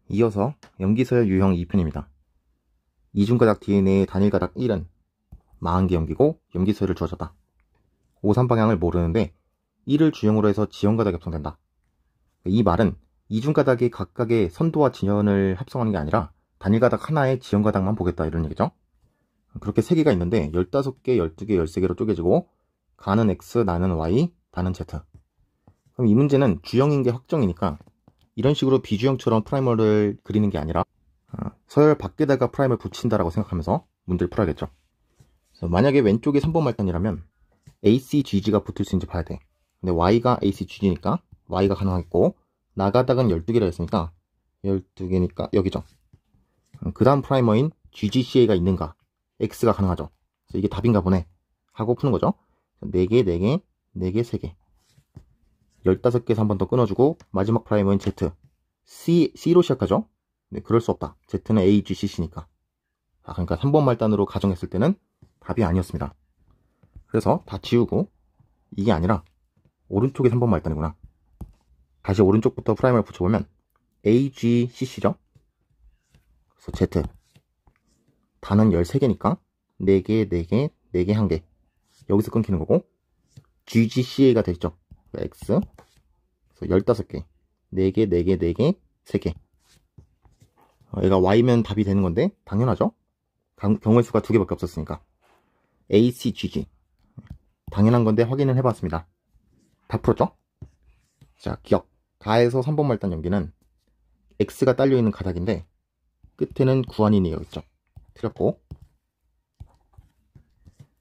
이어서 염기서열 유형 2편입니다. 이중가닥 DNA의 단일가닥 1은 40개 염기고 염기서열을 주어졌다. 5,3방향을 모르는데 1을 주형으로 해서 지형가닥이 합성된다. 이 말은 이중가닥이 각각의 선도와 진연을 합성하는 게 아니라 단일가닥 하나의 지형가닥만 보겠다 이런 얘기죠. 그렇게 3개가 있는데 15개, 12개, 13개로 쪼개지고 가는 X, 나는 Y, 다는 Z. 그럼 이 문제는 주형인 게 확정이니까 이런 식으로 비주형처럼 프라이머를 그리는 게 아니라 서열 밖에다가 프라임을 붙인다라고 생각하면서 문제를 풀어야겠죠. 그래서 만약에 왼쪽이 3번 말단이라면 ACGG가 붙을 수 있는지 봐야 돼. 근데 Y가 ACGG니까 Y가 가능하겠고 나가닥은 12개라 했으니까 12개니까 여기죠. 그 다음 프라이머인 GGCA가 있는가? X가 가능하죠. 그래서 이게 답인가 보네 하고 푸는 거죠. 4개, 4개, 4개, 3개 15개에서 한 번 더 끊어주고 마지막 프라이머인 Z C로 시작하죠. 네, 그럴 수 없다. Z는 A, G, C, C니까. 그러니까 3번 말단으로 가정했을 때는 답이 아니었습니다. 그래서 다 지우고 이게 아니라 오른쪽이 3번 말단이구나. 다시 오른쪽부터 프라이머를 붙여보면 A, G, C, C죠. 그래서 Z 단은 13개니까 4개, 4개, 4개, 1개 여기서 끊기는 거고 G, G, C가 되죠. X 그래서 15개 4개, 4개, 4개, 3개 얘가 Y면 답이 되는 건데 당연하죠. 경우의 수가 2개밖에 없었으니까 ACGG 당연한 건데 확인을 해봤습니다. 다 풀었죠? 자, 기억 가에서 3번 말단 염기는 X가 딸려있는 가닥인데 끝에는 구한인이 여기 있죠. 틀렸고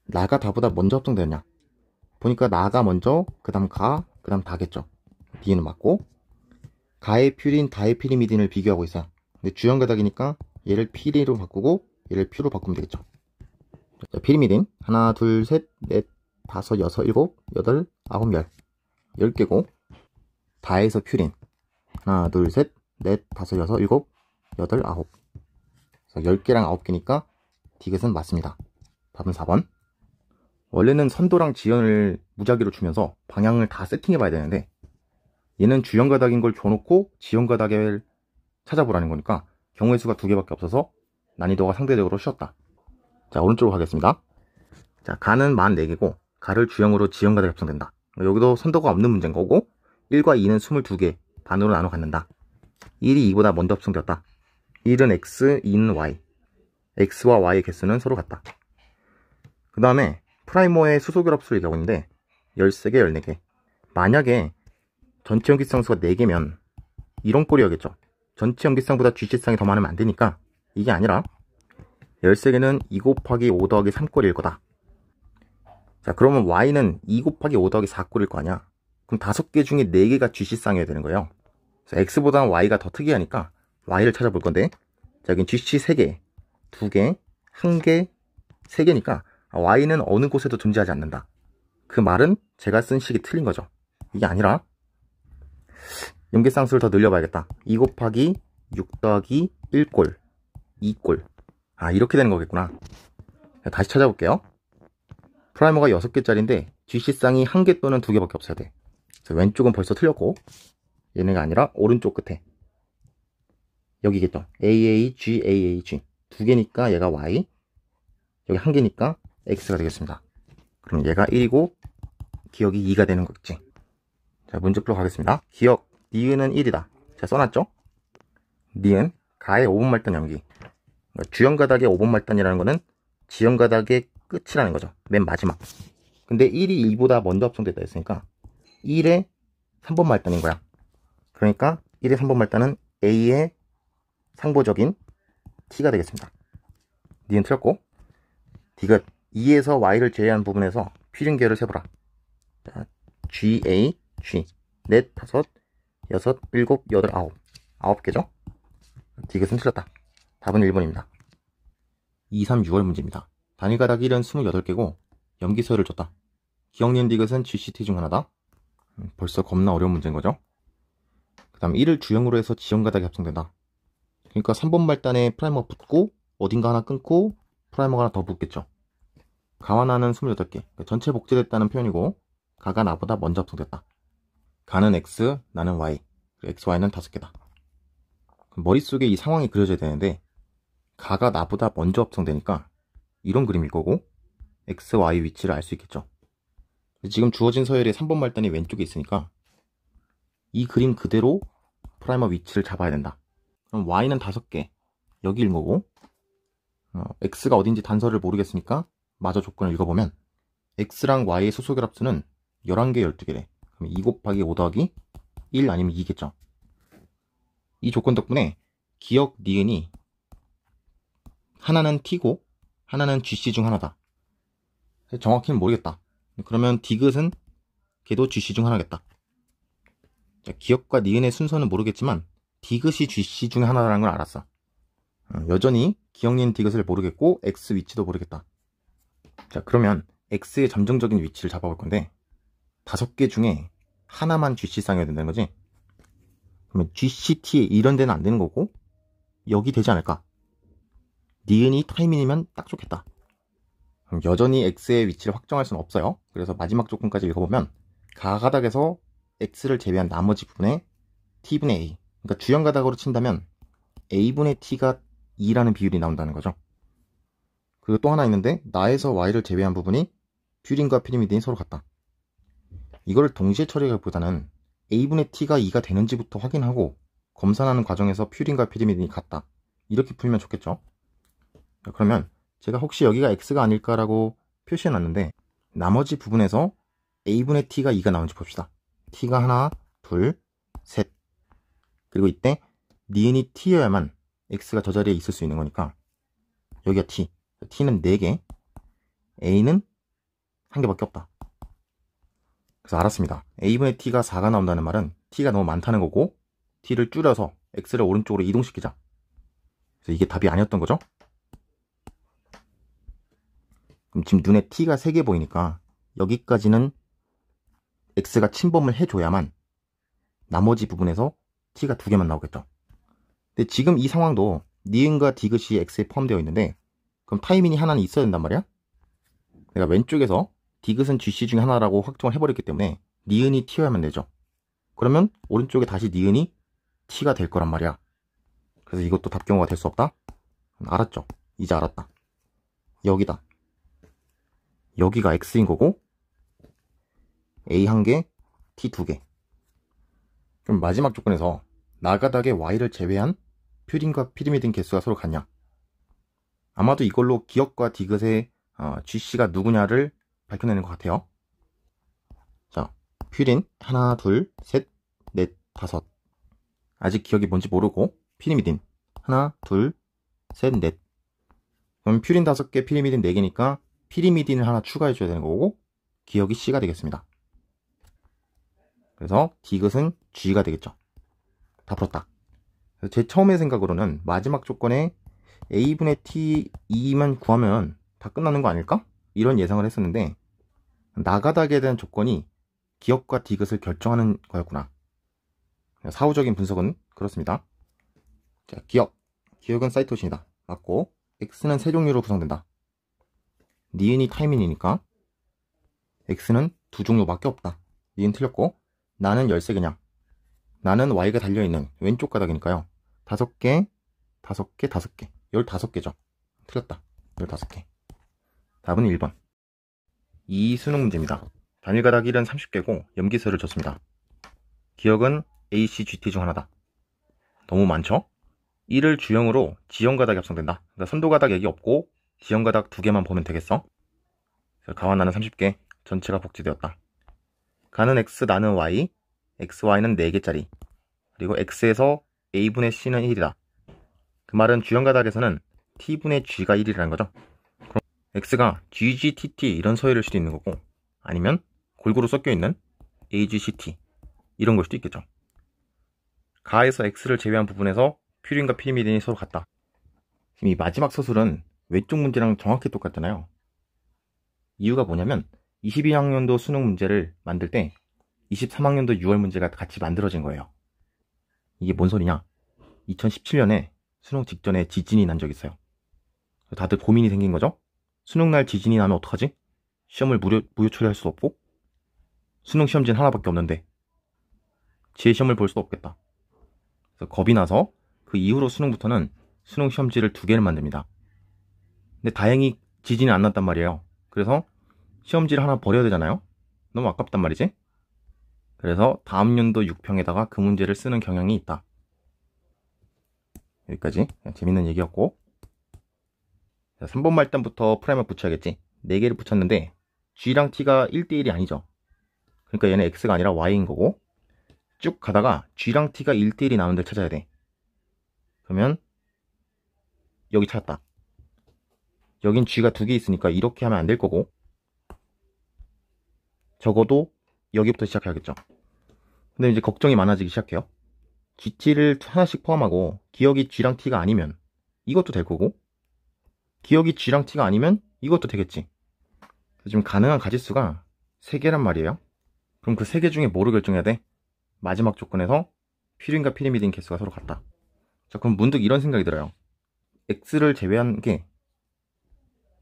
나가 다보다 먼저 합성되었냐 보니까 나가 먼저 그 다음 가, 그 다음 다겠죠. D는 맞고 가의 퓨린, 다의 피리미딘을 비교하고 있어요. 근데 주형 가닥이니까 얘를 피리로 바꾸고 얘를 퓨로 바꾸면 되겠죠. 자, 피리미딘 하나, 둘, 셋, 넷, 다섯, 여섯, 일곱, 여덟, 아홉, 열 10개고 다에서 퓨린 하나, 둘, 셋, 넷, 다섯, 여섯, 일곱, 여덟, 아홉 그래서 10개랑 9개니까 디귿은 맞습니다. 답은 4번. 원래는 선도랑 지연을 무작위로 주면서 방향을 다 세팅해 봐야 되는데 얘는 주형 가닥인 걸 줘놓고 지형 가닥을 찾아보라는 거니까 경우의 수가 2개밖에 없어서 난이도가 상대적으로 쉬웠다. 자, 오른쪽으로 가겠습니다. 자, 가는 44개고 가를 주형으로 지형 가닥이 합성된다. 여기도 선도가 없는 문제인 거고 1과 2는 22개 반으로 나눠 갖는다. 1이 2보다 먼저 합성되었다. 1은 X, 2는 Y. X와 Y의 개수는 서로 같다. 그 다음에 프라이머의 수소결합수를 얘기하고 있는데 13개, 14개 만약에 전체 염기쌍수가 4개면 이런 꼴이어야겠죠. 전체 염기쌍보다 GC쌍이 더 많으면 안되니까 이게 아니라 13개는 2 곱하기 5 더하기 3꼴일 거다. 자, 그러면 Y는 2 곱하기 5 더하기 4꼴일 거 아니야. 그럼 5개 중에 4개가 GC쌍이어야 되는 거예요. 그래서 X보다는 Y가 더 특이하니까 Y를 찾아볼 건데 자, 여긴 GC 3개, 2개, 1개, 3개니까 Y는 어느 곳에도 존재하지 않는다. 그 말은 제가 쓴 식이 틀린 거죠. 이게 아니라 염기쌍수를 더 늘려봐야겠다. 2 곱하기 6 더하기 1꼴 2꼴 이렇게 되는 거겠구나. 다시 찾아볼게요. 프라이머가 6개짜리인데 GC쌍이 1개 또는 2개밖에 없어야 돼. 그래서 왼쪽은 벌써 틀렸고 얘네가 아니라 오른쪽 끝에 여기겠죠. AAG, AAG 2개니까 얘가 Y 여기 1개니까 X가 되겠습니다. 그럼 얘가 1이고 기억이 2가 되는 거겠지. 자, 문제 풀어 가겠습니다. 기억 니은은 1이다. 자, 써놨죠? 니은 가의 5번 말단 염기. 주형 가닥의 5번 말단이라는 거는 지형 가닥의 끝이라는 거죠. 맨 마지막. 근데 1이 2보다 먼저 합성됐다 했으니까 1의 3번 말단인 거야. 그러니까 1의 3번 말단은 A의 상보적인 T가 되겠습니다. 니은 틀렸고 디귿 2에서 Y를 제외한 부분에서 퓨린계를 세보라. 자, G, A, G 넷, 다섯, 여섯, 일곱, 여덟, 아홉 9개죠? 디귿은 틀렸다. 답은 1번입니다. 2, 3, 6월 문제입니다. 단일가닥 1은 28개고 염기서열을 줬다. 기억니은 디귿은 GCT 중 하나다. 벌써 겁나 어려운 문제인 거죠. 그 다음 1을 주형으로 해서 지형가닥이 합성된다. 그러니까 3번 말단에 프라이머가 붙고 어딘가 하나 끊고 프라이머가 하나 더 붙겠죠. 가와 나는 28개 전체 복제됐다는 표현이고 가가 나보다 먼저 합성됐다. 가는 X, 나는 Y X, Y는 5개다. 머릿속에 이 상황이 그려져야 되는데 가가 나보다 먼저 합성되니까 이런 그림일 거고 x, y 위치를 알 수 있겠죠. 지금 주어진 서열의 3번 말단이 왼쪽에 있으니까 이 그림 그대로 프라이머 위치를 잡아야 된다. 그럼 y는 5개, 여기일 거고 x가 어딘지 단서를 모르겠으니까 마저 조건을 읽어보면 x랑 y의 소수결합수는 11개, 12개래. 그럼 2 곱하기 5 더하기 1 아니면 2겠죠. 이 조건 덕분에 기억, 니은이 하나는 t고 하나는 gc 중 하나다. 정확히는 모르겠다. 그러면 디귿은 걔도 gc 중 하나겠다. 자, 기억과 니은의 순서는 모르겠지만 디귿이 gc 중 하나라는 걸 알았어. 여전히 기억, 니은, 디귿을 모르겠고 x 위치도 모르겠다. 자, 그러면 x의 잠정적인 위치를 잡아볼 건데 5개 중에 하나만 gc쌍이어야 된다는 거지. 그러면 gct 이런 데는 안 되는 거고 여기 되지 않을까? 니은이 타이민이면 딱 좋겠다. 그럼 여전히 x의 위치를 확정할 수는 없어요. 그래서 마지막 조건까지 읽어보면 가가닥에서 x를 제외한 나머지 부분에 t분의 a, 그러니까 주연가닥으로 친다면 a분의 t가 2라는 비율이 나온다는 거죠. 그리고 또 하나 있는데 나에서 y를 제외한 부분이 퓨린과 피리미딘이 서로 같다. 이걸 동시에 처리하기보다는 a분의 t가 2가 되는지부터 확인하고 검산하는 과정에서 퓨린과 피리미딘이 같다. 이렇게 풀면 좋겠죠. 그러면 제가 혹시 여기가 x가 아닐까라고 표시해놨는데 나머지 부분에서 a분의 t가 2가 나오는지 봅시다. t가 하나, 둘, 셋. 그리고 이때 니은이 t여야만 x가 저 자리에 있을 수 있는 거니까 여기가 t. t는 4개, a는 1개밖에 없다. 그래서 알았습니다. a분의 t가 4가 나온다는 말은 t가 너무 많다는 거고 t를 줄여서 x를 오른쪽으로 이동시키자. 그래서 이게 답이 아니었던 거죠. 그럼 지금 눈에 t가 3개 보이니까 여기까지는 x가 침범을 해줘야만 나머지 부분에서 t가 2개만 나오겠죠. 근데 지금 이 상황도 니은과 디귿이 x에 포함되어 있는데 그럼 타이밍이 하나는 있어야 된단 말이야. 내가 왼쪽에서 디귿은 gc 중에 하나라고 확정을 해버렸기 때문에 니은이 t여야만 되죠. 그러면 오른쪽에 다시 니은이 t가 될 거란 말이야. 그래서 이것도 답경우가 될 수 없다? 알았죠? 이제 알았다. 여기다. 여기가 x인 거고 a 1개, t 2개. 그럼 마지막 조건에서 나가닥의 y를 제외한 퓨린과 피리미딘 개수가 서로 같냐? 아마도 이걸로 기억과 디귿의 gc가 누구냐를 밝혀내는 것 같아요. 자, 퓨린 하나, 둘, 셋, 넷, 5. 아직 기억이 뭔지 모르고 피리미딘 하나, 둘, 셋, 넷. 그럼 퓨린 5개, 피리미딘 4개니까 피리미딘을 하나 추가해줘야 되는 거고 기억이 c가 되겠습니다. 그래서 디귿은 g가 되겠죠. 다 풀었다. 제 처음의 생각으로는 마지막 조건에 a분의 t 2만 구하면 다 끝나는 거 아닐까? 이런 예상을 했었는데 나가닥에 대한 조건이 기억과 디귿을 결정하는 거였구나. 사후적인 분석은 그렇습니다. 자, 기억은 사이토신이다. 맞고 x는 세 종류로 구성된다. 니은이 타이민이니까 x는 2종류밖에 없다. 니은 틀렸고 나는 13개냐? 나는 y가 달려있는 왼쪽 가닥이니까요. 5개, 5개, 5개. 15개죠. 틀렸다. 15개. 답은 1번. 이 수능 문제입니다. 단일 가닥 1은 30개고 염기서를 줬습니다. 기억은 A, C, GT 중 하나다. 너무 많죠? 1을 주형으로 지형가닥이 합성된다. 그러니까 선도가닥 얘기 없고 지형가닥 2개만 보면 되겠어. 가와 나는 30개, 전체가 복제되었다. 가는 x, 나는 y, x, y는 4개짜리. 그리고 x에서 a분의 c는 1이다. 그 말은 주형가닥에서는 t분의 g가 1이라는 거죠. 그럼 x가 gg, tt 이런 서열일 수도 있는 거고 아니면 골고루 섞여있는 ag, ct 이런 걸 수도 있겠죠. 가에서 x를 제외한 부분에서 퓨린과 피리미딘이 서로 같다. 지금 이 마지막 서술은 왼쪽 문제랑 정확히 똑같잖아요. 이유가 뭐냐면 22학년도 수능 문제를 만들 때 23학년도 6월 문제가 같이 만들어진 거예요. 이게 뭔 소리냐? 2017년에 수능 직전에 지진이 난 적이 있어요. 다들 고민이 생긴 거죠? 수능날 지진이 나면 어떡하지? 시험을 무효 처리할 수도 없고 수능 시험지는 하나밖에 없는데 제 시험을 볼 수도 없겠다. 그래서 겁이 나서 그 이후로 수능부터는 수능 시험지를 2개를 만듭니다. 근데 다행히 지진이 안 났단 말이에요. 그래서 시험지를 하나 버려야 되잖아요. 너무 아깝단 말이지. 그래서 다음 연도 6평에다가 그 문제를 쓰는 경향이 있다. 여기까지 재밌는 얘기였고, 3번 말단부터 프라이머 붙여야겠지. 4개를 붙였는데 G랑 T가 1대1이 아니죠. 그러니까 얘는 X가 아니라 Y인 거고, 쭉 가다가 G랑 T가 1대1이 나오는 데를 찾아야 돼. 그러면 여기 찾았다. 여긴 G가 2개 있으니까 이렇게 하면 안 될 거고, 적어도 여기부터 시작해야겠죠. 근데 이제 걱정이 많아지기 시작해요. GT를 하나씩 포함하고 기억이 G랑 T가 아니면 이것도 될 거고, 기억이 G랑 T가 아니면 이것도 되겠지. 지금 가능한 가짓수가 3개란 말이에요. 그럼 그 3개 중에 뭐를 결정해야 돼? 마지막 조건에서 퓨린과 피리미딘 개수가 서로 같다. 자, 그럼 문득 이런 생각이 들어요. X를 제외한 게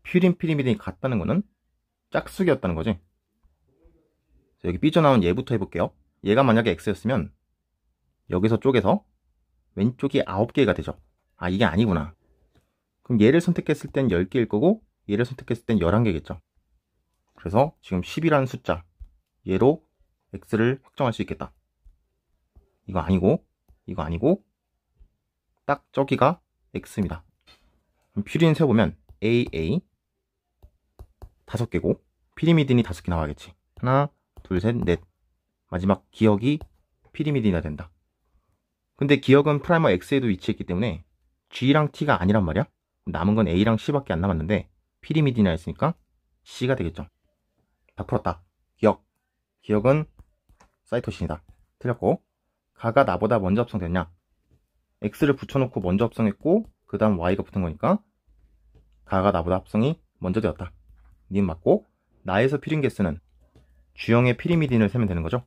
퓨린, 피리미딘이 같다는 거는 짝수기였다는 거지. 자, 여기 삐져나온 얘부터 해볼게요. 얘가 만약에 X였으면 여기서 쪼개서 왼쪽이 9개가 되죠. 아, 이게 아니구나. 그럼 얘를 선택했을 땐 10개일 거고, 얘를 선택했을 땐 11개겠죠. 그래서 지금 10이라는 숫자, 얘로 X를 확정할 수 있겠다. 이거 아니고, 이거 아니고, 딱 저기가 X입니다. 그럼 퓨린 세어보면 AA 5개고, 피리미딘이 5개 나와야겠지. 하나, 둘, 셋, 넷. 마지막 기억이 피리미딘이 된다. 근데 기억은 프라이머 X에도 위치했기 때문에 G랑 T가 아니란 말이야. 남은 건 A랑 C밖에 안 남았는데 피리미딘이라 했으니까 C가 되겠죠. 다 풀었다. 기억은 사이토신이다. 틀렸고, 가가 나보다 먼저 합성됐냐? X를 붙여놓고 먼저 합성했고, 그 다음 Y가 붙은 거니까 가가 나보다 합성이 먼저 되었다. 님 맞고, 나에서 퓨린 개수는 주형의 피리미딘을 세면 되는 거죠.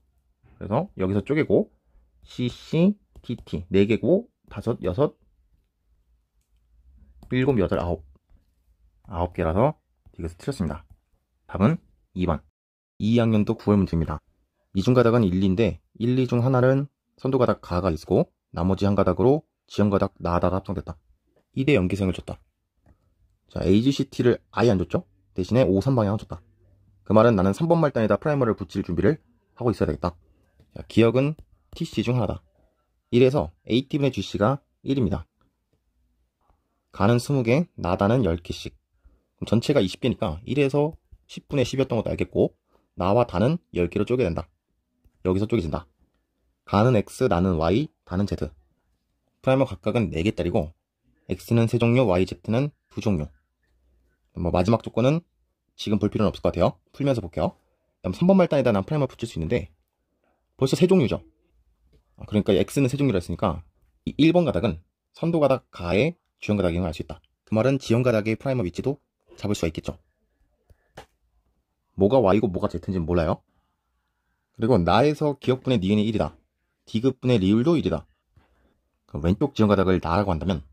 그래서 여기서 쪼개고 CC, TT 4개고 5, 6, 7, 8, 9개라서 이것을 틀렸습니다. 답은 2번. 2학년도 9월 문제입니다. 이중가닥은 1, 2인데 1, 2 중 하나는 선두가닥 가가 있고 나머지 한 가닥으로 지형가닥 나다가 합성됐다. 2대 연기생을 줬다. 자, AGCT를 아예 안 줬죠? 대신에 5, 3방향을 줬다. 그 말은 나는 3번 말단에다 프라이머를 붙일 준비를 하고 있어야 되겠다. 자, 기억은 TC 중 하나다. 1에서 AT분의 GC가 1입니다. 가는 20개, 나다는 10개씩. 그럼 전체가 20개니까 1에서 10분의 10이었던 것도 알겠고, 나와 다는 10개로 쪼개된다. 여기서 쪼개진다. 가는 X, 나는 Y, 다는 Z. 프라이머 각각은 4개짜리고, X는 3종류, YZ는 2종류. 마지막 조건은 지금 볼 필요는 없을 것 같아요. 풀면서 볼게요. 그다음 3번 말단에다 난 프라이머 붙일 수 있는데 벌써 3종류죠. 그러니까 X는 3종류라 했으니까 이 1번 가닥은 선두가닥 가의 주형가닥임을 알 수 있다. 그 말은 지형가닥의 프라이머 위치도 잡을 수가 있겠죠. 뭐가 Y고 뭐가 Z인지는 몰라요. 그리고 나에서 기억분의 니은이 1이다. 디귿분의 리을도 1이다. 그럼 왼쪽 지형가닥을 나라고 한다면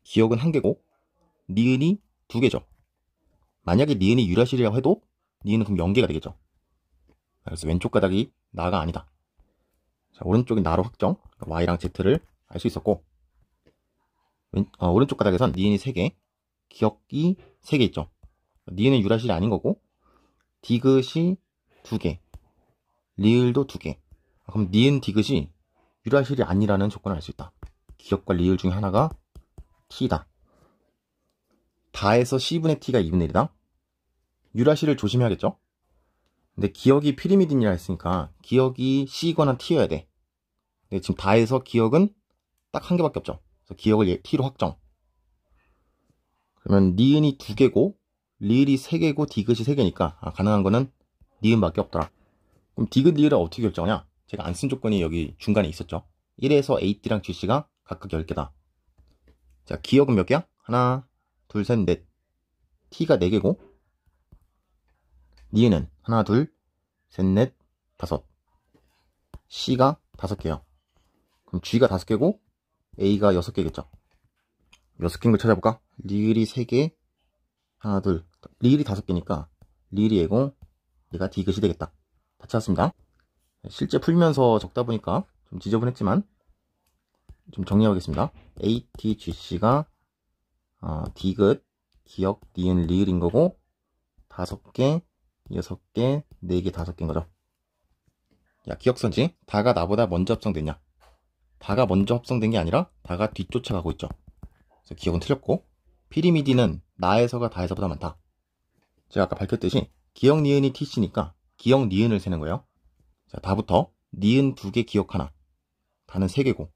기억은 1개고 니은이 2개죠. 만약에 니은이 유라실이라고 해도 니은은 그럼 0개가 되겠죠. 그래서 왼쪽 가닥이 나가 아니다. 자, 오른쪽이 나로 확정. Y랑 Z를 알 수 있었고, 오른쪽 가닥에선 니은이 3개, 기억이 3개 있죠. 니은은 유라실이 아닌 거고, 디귿이 2개, 리을도 2개. 그럼 니은 디귿이 유라실이 아니라는 조건을 알 수 있다. 기억과 리을 중에 하나가 T다. 다에서 C분의 T가 2분의 1이다. 유라실을 조심해야겠죠. 근데 기억이 피리미딘이라 했으니까 기억이 C거나 T여야 돼. 근데 지금 다에서 기억은 딱 1개밖에 없죠. 그래서 기억을 T로 확정. 그러면 니은이 2개고 리을이 3개고 디귿이 3개니까 가능한 거는 니은밖에 없더라. 그럼 디귿 리을을 어떻게 결정하냐? 제가 안 쓴 조건이 여기 중간에 있었죠. 1에서 AT랑 GC가 각각 10개다. 자, 기억은 몇 개야? 하나, 둘, 셋, 넷. T가 4개고 니은은 하나, 둘, 셋, 넷, 5. C가 5개요. 그럼 G가 5개고 A가 6개겠죠. 6개인 걸 찾아볼까? 리을이 3개, 하나, 둘. 리을이 5개니까 리을이 얘고 얘가 디귿이 되겠다. 다 찾았습니다. 실제 풀면서 적다 보니까 좀 지저분했지만 좀 정리하겠습니다. ATGC가 디귿, 기역, 니은, 리을인 거고 5개, 6개, 4개, 5개인 거죠. 야, 기억선지. 다가 나보다 먼저 합성됐냐? 다가 먼저 합성된 게 아니라 다가 뒤쫓아가고 있죠. 그래서 기억은 틀렸고, 피리미디는 나에서가 다에서보다 많다. 제가 아까 밝혔듯이 기역, 니은이 TC니까 기역, 니은을 세는 거예요. 자, 다부터 니은 2개, 기역 하나, 다는 3개고.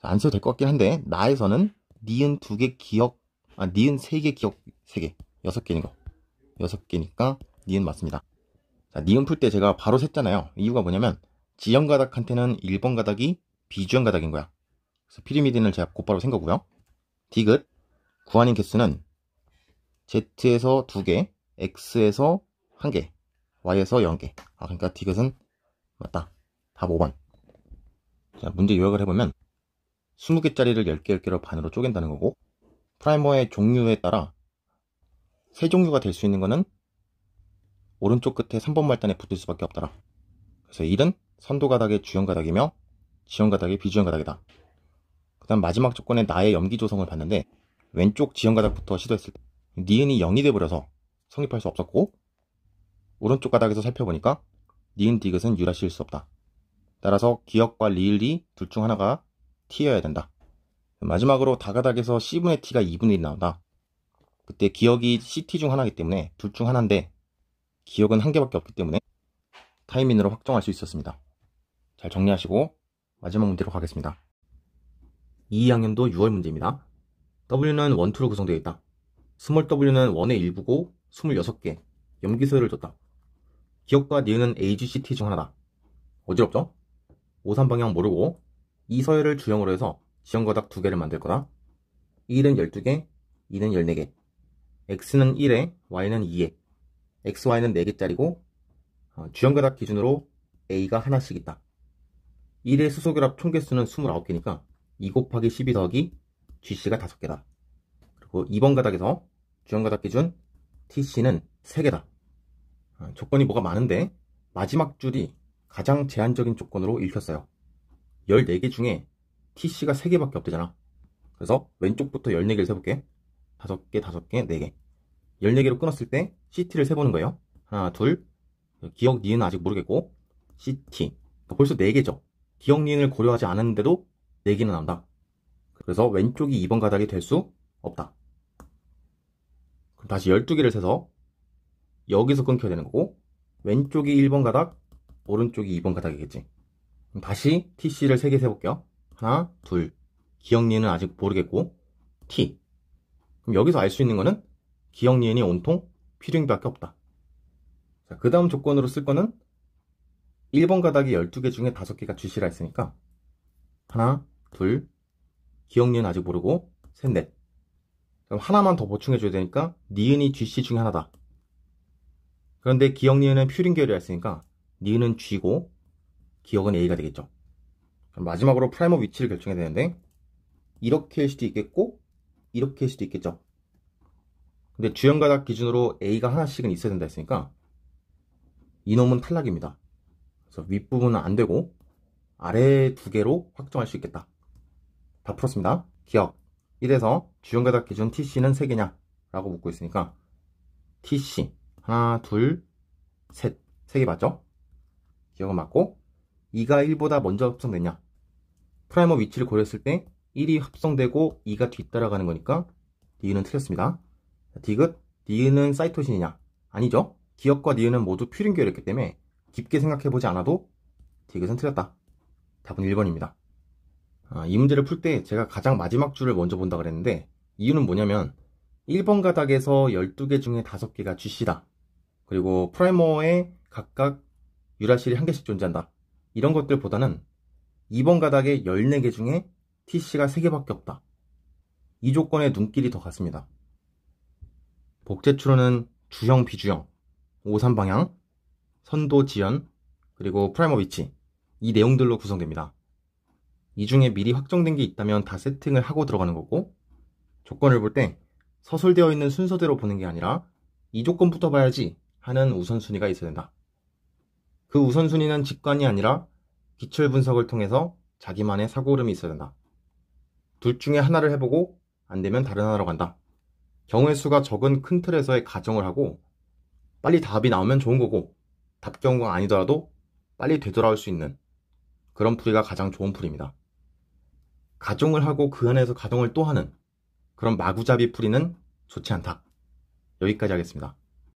안 써도 될 것 같긴 한데, 나에서는 니은 2개, 기역, 니은 3개, 기역 3개, 6개인 거. 6개니까 니은 맞습니다. 자, 니은 풀 때 제가 바로 셌잖아요. 이유가 뭐냐면 지형가닥한테는 1번 가닥이 비주형 가닥인 거야. 그래서 피리미딘을 제가 곧바로 센 거고요. 디귿 구한인 개수는 Z에서 2개, X에서 1개, Y에서 0개. 그러니까 디귿은 맞다. 답 5번. 자, 문제 요약을 해보면 20개짜리를 10개, 10개로 반으로 쪼갠다는 거고, 프라이머의 종류에 따라 세 종류가 될 수 있는 거는 오른쪽 끝에 3번 말단에 붙을 수밖에 없더라. 그래서 1은 선도 가닥의 주형 가닥이며 지형 가닥의 비주형 가닥이다. 그 다음 마지막 조건에 나의 염기 조성을 봤는데 왼쪽 지형 가닥부터 시도했을 때 니은이 0이 돼버려서 성립할 수 없었고, 오른쪽 가닥에서 살펴보니까 니은 디귿은 유라시일 수 없다. 따라서 기역과 리을이 둘 중 하나가 T여야 된다. 마지막으로 다가닥에서 C분의 T가 2분의 1이 나온다. 그때 기역이 CT 중 하나이기 때문에 둘 중 하나인데 기역은 한 개밖에 없기 때문에 타이밍으로 확정할 수 있었습니다. 잘 정리하시고 마지막 문제로 가겠습니다. 2학년도 6월 문제입니다. W는 원투로 구성되어 있다. 스몰 W는 원의 일부고 26개, 염기서열을 줬다. 기역과 니은은 AGCT 중 하나다. 어지럽죠? 5,3방향 모르고 이 서열을 주형으로 해서 지형가닥 2개를 만들 거다. 1은 12개, 2는 14개. X는 1에, Y는 2에. XY는 4개짜리고 주형가닥 기준으로 A가 하나씩 있다. 1의 수소결합 총개수는 29개니까 2 곱하기 12 더하기 GC가 5개다. 그리고 2번 가닥에서 주형가닥 기준 TC는 3개다. 조건이 뭐가 많은데 마지막 줄이 가장 제한적인 조건으로 읽혔어요. 14개 중에 TC가 3개밖에 없대잖아. 그래서 왼쪽부터 14개를 세볼게. 5개, 5개, 4개. 14개로 끊었을 때 CT를 세보는 거예요. 하나, 둘. 기역, 니은 아직 모르겠고 CT. 벌써 4개죠. 기역, 니은을 고려하지 않았는데도 4개는 나온다. 그래서 왼쪽이 2번 가닥이 될 수 없다. 그럼 다시 12개를 세서 여기서 끊겨야 되는 거고, 왼쪽이 1번 가닥, 오른쪽이 2번 가닥이겠지. 그럼 다시 TC를 3개 세볼게요. 하나, 둘. 기역, 니은은 아직 모르겠고 T. 그럼 여기서 알 수 있는 거는 기역, 니은이 온통 필요형밖에 없다. 자, 그 다음 조건으로 쓸 거는 1번 가닥이 12개 중에 5개가 GC라 했으니까 하나, 둘. 기역, 니은 아직 모르고 셋, 넷. 그럼 하나만 더 보충해줘야 되니까 니은이 GC 중에 하나다. 그런데 기역, 니은은 퓨린 계열이라 했으니까 니은은 G고 기역은 A가 되겠죠. 그럼 마지막으로 프라이머 위치를 결정해야 되는데 이렇게일 수도 있겠고 이렇게일 수도 있겠죠. 근데 주형가닥 기준으로 A가 하나씩은 있어야 된다 했으니까 이놈은 탈락입니다. 그래서 윗부분은 안 되고 아래 2개로 확정할 수 있겠다. 다 풀었습니다. 기역 1에서 주형가닥 기준 TC는 3개냐 라고 묻고 있으니까 TC 하나, 둘, 셋. 3개 맞죠? 기역은 맞고 2가 1보다 먼저 합성됐냐? 프라이머 위치를 고려했을 때 1이 합성되고 2가 뒤따라가는 거니까 니은은 틀렸습니다. 디귿, 니은은 사이토신이냐? 아니죠. 기역과 니은은 모두 퓨린 계열이었기 때문에 깊게 생각해보지 않아도 디귿은 틀렸다. 답은 1번입니다. 이 문제를 풀 때 제가 가장 마지막 줄을 먼저 본다 그랬는데 이유는 뭐냐면 1번 가닥에서 12개 중에 5개가 GC다. 그리고 프라이머에 각각 유라실이 1개씩 존재한다. 이런 것들보다는 2번 가닥에 14개 중에 TC가 3개밖에 없다. 이 조건에 눈길이 더 갔습니다. 복제추론은 주형, 비주형, 5,3방향, 선도, 지연, 그리고 프라이머 위치, 이 내용들로 구성됩니다. 이 중에 미리 확정된 게 있다면 다 세팅을 하고 들어가는 거고, 조건을 볼 때 서술되어 있는 순서대로 보는 게 아니라 이 조건부터 봐야지 하는 우선순위가 있어야 된다. 그 우선순위는 직관이 아니라 기출 분석을 통해서 자기만의 사고 흐름이 있어야 된다. 둘 중에 하나를 해보고 안 되면 다른 하나로 간다. 경우의 수가 적은 큰 틀에서의 가정을 하고 빨리 답이 나오면 좋은 거고 답 경우가 아니더라도 빨리 되돌아올 수 있는 그런 풀이가 가장 좋은 풀이입니다. 가정을 하고 그 안에서 가정을 또 하는 그런 마구잡이 풀이는 좋지 않다. 여기까지 하겠습니다.